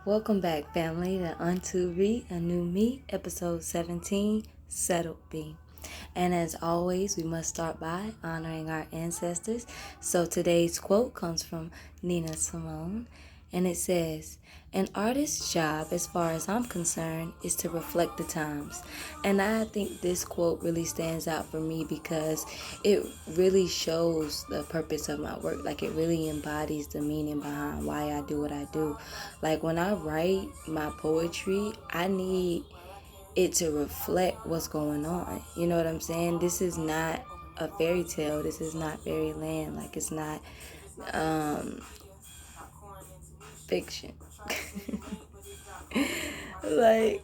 Welcome back, family, to Unto Re, a New Me, episode 17, Settled B. And as always, we must start by honoring our ancestors. So today's quote comes from Nina Simone, and it says, "An artist's job, as far as I'm concerned, is to reflect the times." And I think this quote really stands out for me because it really shows the purpose of my work. Like, it really embodies the meaning behind why I do what I do. Like, when I write my poetry, I need it to reflect what's going on. You know what I'm saying? This is not a fairy tale. This is not fairyland. Like, it's not fiction. Like,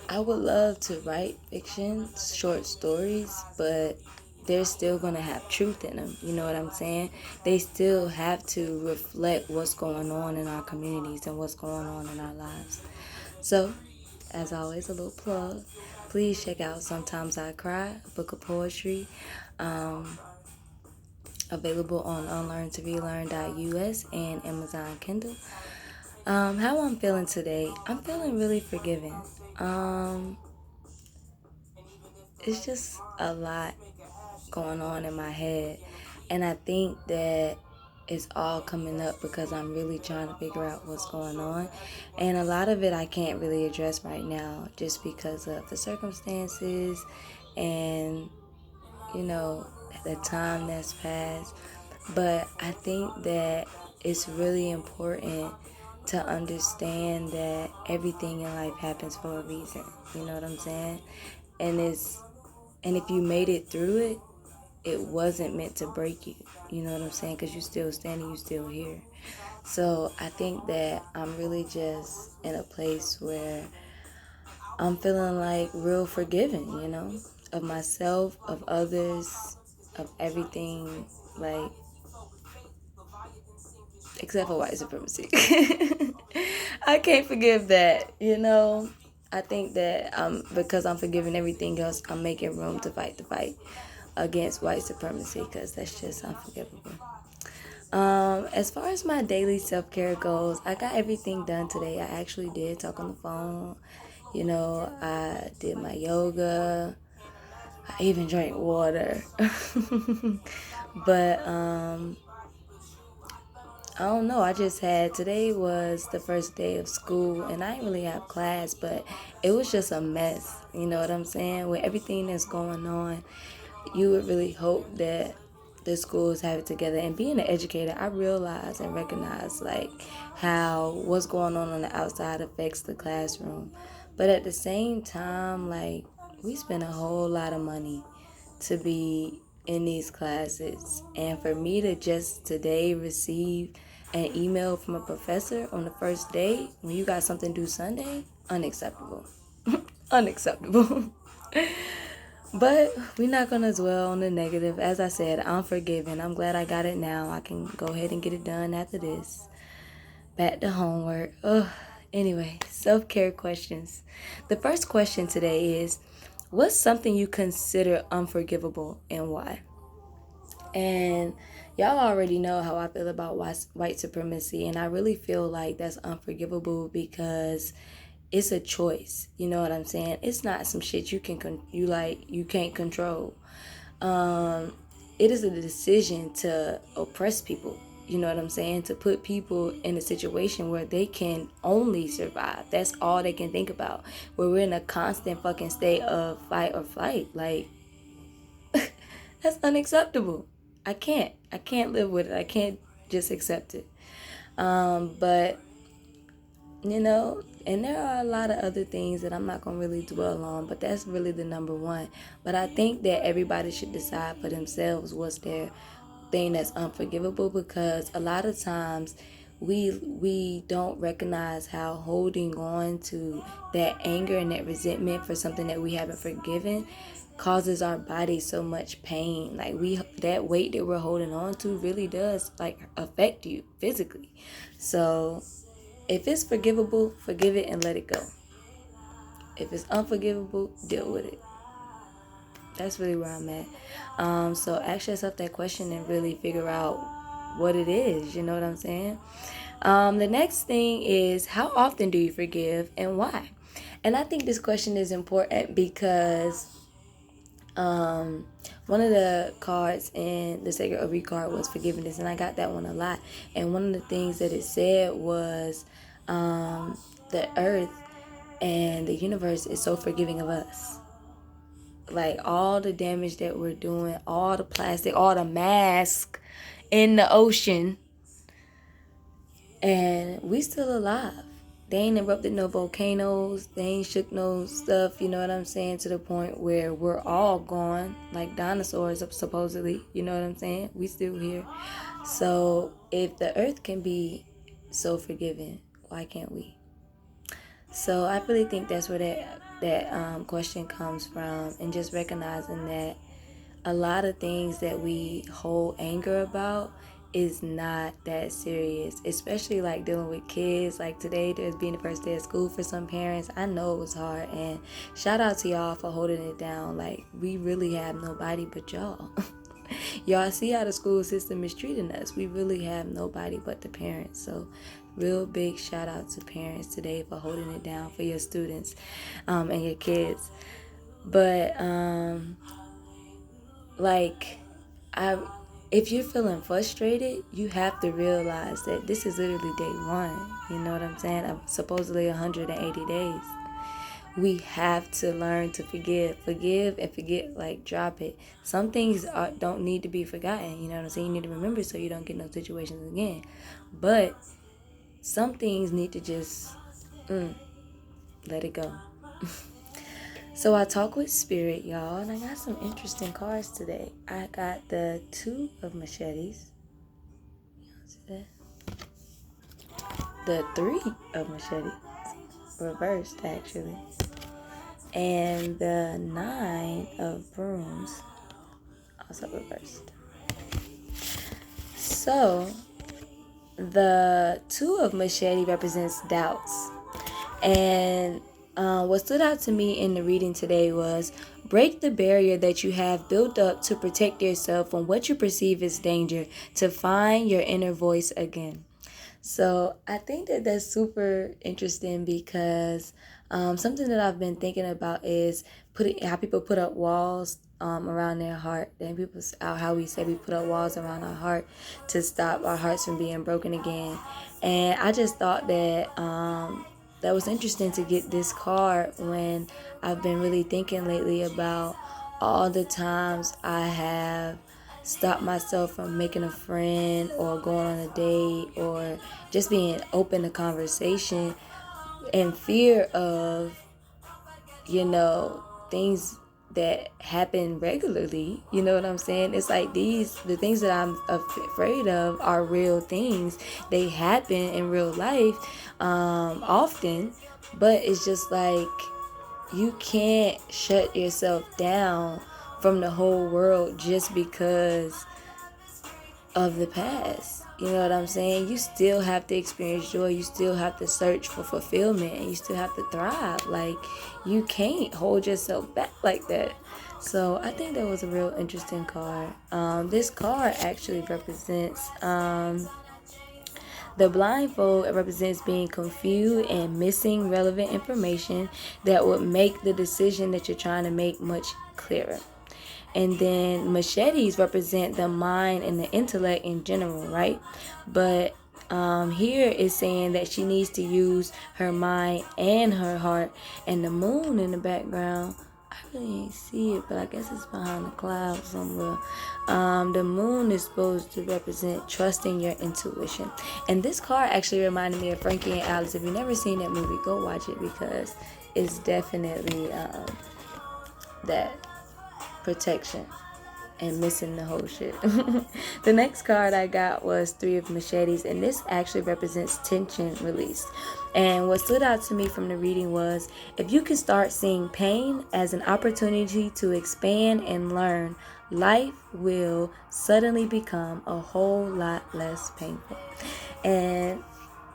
I would love to write fiction, short stories, but they're still going to have truth in them. You know what I'm saying? They still have to reflect what's going on in our communities and what's going on in our lives. So, as always, a little plug. Please check out Sometimes I Cry, a book of poetry, available on Unlearn to Relearn.us and Amazon Kindle. How I'm feeling today? I'm feeling really forgiving. It's just a lot going on in my head, and I think that it's all coming up because I'm really trying to figure out what's going on, and a lot of it I can't really address right now just because of the circumstances and the time that's passed. But I think that it's really important to understand that everything in life happens for a reason. You know what I'm saying? And if you made it through it, it wasn't meant to break you. You know what I'm saying? Because you're still standing, you're still here. So I think that I'm really just in a place where I'm feeling like real forgiving, of myself, of others, of everything, like, except for white supremacy. I can't forgive that. I think that because I'm forgiving everything else, I'm making room to fight the fight against white supremacy because that's just unforgivable. As far as my daily self-care goes, I got everything done today. I actually did talk on the phone. I did my yoga. I even drank water. But I don't know. Today was the first day of school, and I didn't really have class, but it was just a mess. You know what I'm saying? With everything that's going on, you would really hope that the schools have it together. And being an educator, I realize and recognize like how what's going on the outside affects the classroom. But at the same time, like, we spend a whole lot of money to be in these classes. And for me to just today receive an email from a professor on the first day when you got something due Sunday, unacceptable. Unacceptable. But we're not going to dwell on the negative. As I said, I'm forgiven. I'm glad I got it now. I can go ahead and get it done after this. Back to homework. Ugh. Anyway, self-care questions. The first question today is, what's something you consider unforgivable and why? And y'all already know how I feel about white supremacy, and I really feel like that's unforgivable because it's a choice. You know what I'm saying? It's not some shit you can't control. It is a decision to oppress people. You know what I'm saying? To put people in a situation where they can only survive. That's all they can think about. Where we're in a constant fucking state of fight or flight. Like, that's unacceptable. I can't. I can't live with it. I can't just accept it. But and there are a lot of other things that I'm not going to really dwell on, but that's really the number one. But I think that everybody should decide for themselves what's their thing that's unforgivable, because a lot of times we don't recognize how holding on to that anger and that resentment for something that we haven't forgiven causes our body so much pain. Like, that weight that we're holding on to really does like affect you physically. So if it's forgivable, forgive it and let it go. If it's unforgivable, deal with it. That's really where I'm at. So ask yourself that question and really figure out what it is. You know what I'm saying? The next thing is, how often do you forgive and why? And I think this question is important because one of the cards in the Sacred Obi card was forgiveness, and I got that one a lot. And one of the things that it said was the earth and the universe is so forgiving of us. Like all the damage that we're doing, all the plastic, all the mask in the ocean, and we still alive. They ain't erupted no volcanoes. They ain't shook no stuff, you know what I'm saying, to the point where we're all gone, like dinosaurs supposedly, you know what I'm saying? We still here. So if the earth can be so forgiving, why can't we? So I really think that's where that question comes from, and just recognizing that a lot of things that we hold anger about is not that serious, especially like dealing with kids. Like today, there's being the first day of school for some parents. I know it was hard, and shout out to y'all for holding it down. Like, we really have nobody but y'all. Y'all see how the school system is treating us. We really have nobody but the parents. So real big shout out to parents today for holding it down for your students and your kids. But if you're feeling frustrated, you have to realize that this is literally day one. You know what I'm saying? Of supposedly 180 days. We have to learn to forgive and forget. Like, drop it. Some things don't need to be forgotten. You know what I'm saying? You need to remember so you don't get in those situations again. But some things need to just let it go. So I talk with spirit, y'all, and I got some interesting cards today. I got the 2 of machetes. See that? The 3 of machetes. Reversed, actually. And the 9 of brooms. Also reversed. So the 2 of machete represents doubts. And what stood out to me in the reading today was, break the barrier that you have built up to protect yourself from what you perceive as danger, to find your inner voice again. So I think that that's super interesting because something that I've been thinking about is how people put up walls around their heart. Then people, how we say we put up walls around our heart to stop our hearts from being broken again. And I just thought that that was interesting to get this card when I've been really thinking lately about all the times I have stopped myself from making a friend or going on a date or just being open to conversation in fear of, things that happen regularly. You know what I'm saying? It's like the things that I'm afraid of are real things. They happen in real life often, but it's just like you can't shut yourself down from the whole world just because of the past. You know what I'm saying? You still have to experience joy. You still have to search for fulfillment. And you still have to thrive. Like, you can't hold yourself back like that. So I think that was a real interesting card. This card actually represents the blindfold. It represents being confused and missing relevant information that would make the decision that you're trying to make much clearer. And then machetes represent the mind and the intellect in general, right? But here is saying that she needs to use her mind and her heart. And the moon in the background, I really ain't see it, but I guess it's behind the clouds somewhere. The moon is supposed to represent trusting your intuition. And this card actually reminded me of Frankie and Alice. If you've never seen that movie, go watch it because it's definitely that protection and missing the whole shit. The next card I got was 3 of machetes, and this actually represents tension released. And what stood out to me from the reading was, if you can start seeing pain as an opportunity to expand and learn, life will suddenly become a whole lot less painful. And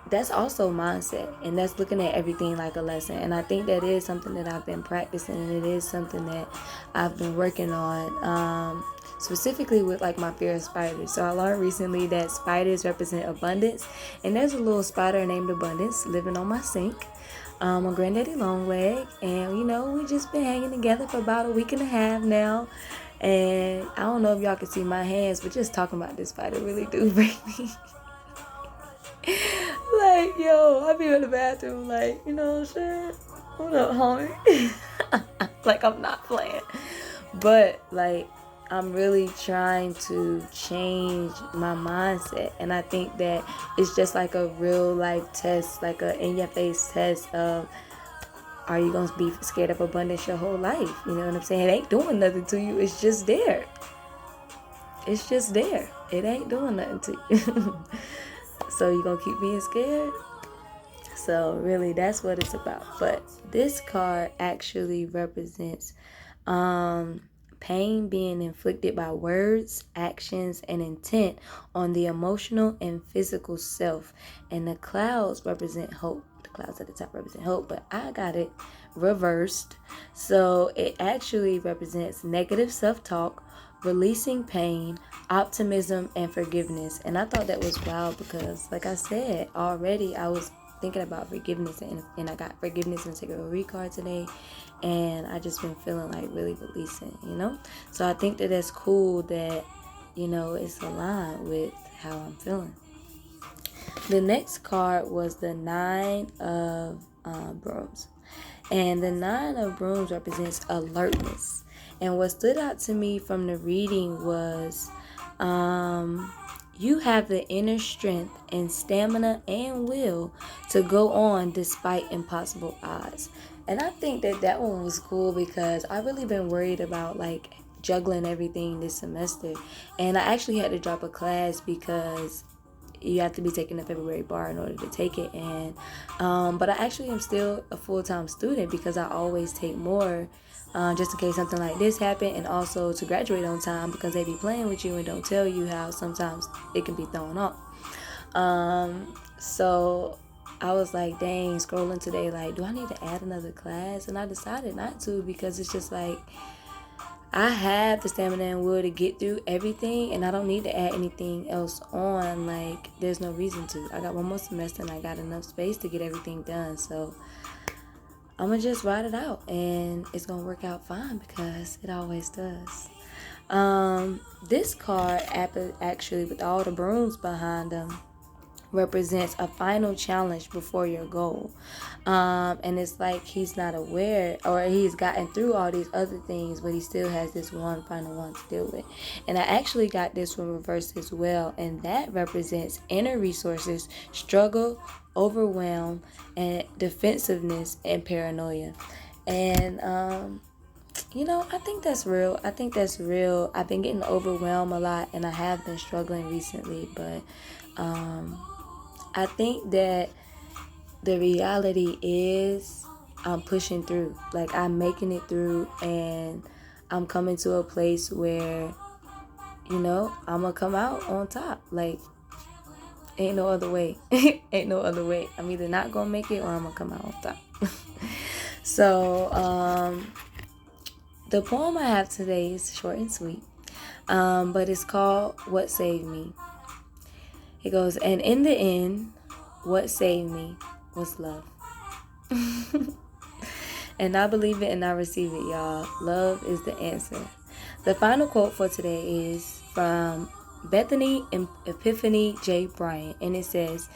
that's also mindset, and that's looking at everything like a lesson. And I think that is something that I've been practicing, and it is something that I've been working on. specifically with like my fear of spiders. So I learned recently that spiders represent abundance, and there's a little spider named Abundance living on my sink. My granddaddy Longleg, and we just been hanging together for about a week and a half now. And I don't know if y'all can see my hands, but just talking about this spider really do break me. Like, yo, I be in the bathroom, like, you know what I'm saying? What up, homie? Like, I'm not playing. But, like, I'm really trying to change my mindset. And I think that it's just like a real life test, like a in-your-face test of, are you going to be scared of abundance your whole life? You know what I'm saying? It ain't doing nothing to you. It's just there. It's just there. It ain't doing nothing to you. So you going to keep being scared? So really, that's what it's about. But this card actually represents pain being inflicted by words, actions, and intent on the emotional and physical self. And the clouds represent hope. The clouds at the top represent hope, but I got it reversed. So it actually represents negative self-talk, releasing pain, optimism, and forgiveness. And I thought that was wild because, like I said already, I was thinking about forgiveness, and I got forgiveness and Sacred card today, and I just been feeling like really releasing. So I think that that's cool that it's aligned with how I'm feeling. The next card was the Nine of Brooms, and the Nine of Brooms represents alertness. And what stood out to me from the reading was you have the inner strength and stamina and will to go on despite impossible odds. And I think that one was cool because I really been worried about like juggling everything this semester. And I actually had to drop a class because you have to be taking the February bar in order to take it. And but I actually am still a full-time student because I always take more just in case something like this happen, and also to graduate on time because they be playing with you and don't tell you how sometimes it can be thrown off. So I was like, dang, scrolling today, like, do I need to add another class? And I decided not to because it's just like I have the stamina and will to get through everything, and I don't need to add anything else on. Like, there's no reason to. I got one more semester and I got enough space to get everything done. So I'm going to just ride it out, and it's going to work out fine because it always does. This card, actually, with all the brooms behind them, represents a final challenge before your goal. And it's like he's not aware, or he's gotten through all these other things, but he still has this one final one to deal with. And I actually got this one reversed as well, and that represents inner resources, struggle, overwhelm, and defensiveness and paranoia. And I think that's real. I've been getting overwhelmed a lot, and I have been struggling recently, but I think that the reality is I'm pushing through. Like, I'm making it through, and I'm coming to a place where, I'm going to come out on top. Like, ain't no other way. Ain't no other way. I'm either not going to make it or I'm going to come out on top. So, the poem I have today is short and sweet, but it's called What Saved Me. It goes, and in the end, what saved me was love. And I believe it and I receive it, y'all. Love is the answer. The final quote for today is from Bethany Epiphany J. Bryant, and it says,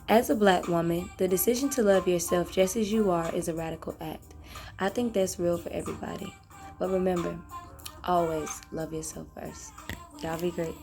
as a Black woman, the decision to love yourself just as you are is a radical act. I think that's real for everybody. But remember, always love yourself first. Y'all be great.